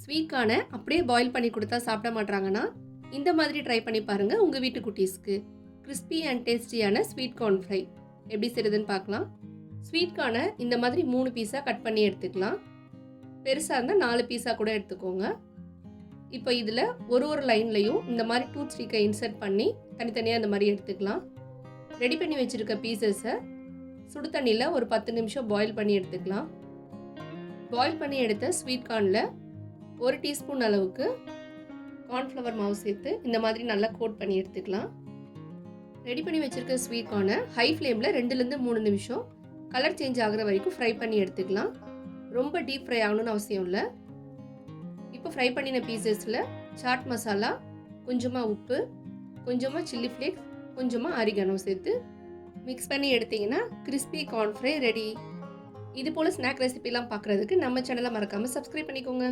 Sweet கார்னை அப்படியே boil பண்ணி கொடுத்தா சாப்பிட மாட்டாங்கன்னா இந்த மாதிரி ட்ரை பண்ணி பாருங்கள் உங்கள் வீட்டு குட்டீஸ்க்கு. கிறிஸ்பி அண்ட் டேஸ்டியான ஸ்வீட் கார்ன் ஃப்ரை எப்படி செய்யுதுன்னு பார்க்கலாம். ஸ்வீட் கார்னை இந்த மாதிரி 3 பீஸாக கட் பண்ணி எடுத்துக்கலாம். பெருசாக இருந்தால் 4 பீஸாக கூட எடுத்துக்கோங்க. இப்போ இதில் ஒரு லைன்லையும் இந்த மாதிரி டூத் ஸ்டிக்கை இன்சர்ட் பண்ணி தனித்தனியாக இந்த மாதிரி எடுத்துக்கலாம். ரெடி பண்ணி வச்சுருக்க பீசஸை சுடு தண்ணியில் ஒரு 10 நிமிஷம் பாயில் பண்ணி எடுத்துக்கலாம். பாயில் பண்ணி எடுத்த ஸ்வீட் கார்னில் 1 டீஸ்பூன் அளவுக்கு கார்ன்ஃப்ளவர் மாவு சேர்த்து இந்த மாதிரி நல்லா கோட் பண்ணி எடுத்துக்கலாம். ரெடி பண்ணி வச்சுருக்க ஸ்வீட் கார்னை ஹை ஃப்ளேமில் 2-3 நிமிஷம் கலர் சேஞ்ச் ஆகிற வரைக்கும் ஃப்ரை பண்ணி எடுத்துக்கலாம். ரொம்ப டீப் ஃப்ரை ஆகணும்னு அவசியம் இல்லை. இப்போ ஃப்ரை பண்ணின பீசஸில் சாட் மசாலா, கொஞ்சமாக உப்பு, கொஞ்சமாக சில்லி ஃப்ளேக்ஸ், கொஞ்சமாக ஆரிகானோ சேர்த்து மிக்ஸ் பண்ணி எடுத்திங்கன்னா கிறிஸ்பி கார்ன் ஃப்ரை ரெடி. இது போல் ஸ்நாக் ரெசிபிலாம் பார்க்குறதுக்கு நம்ம சேனலை மறக்காமல் சப்ஸ்கிரைப் பண்ணிக்கோங்க.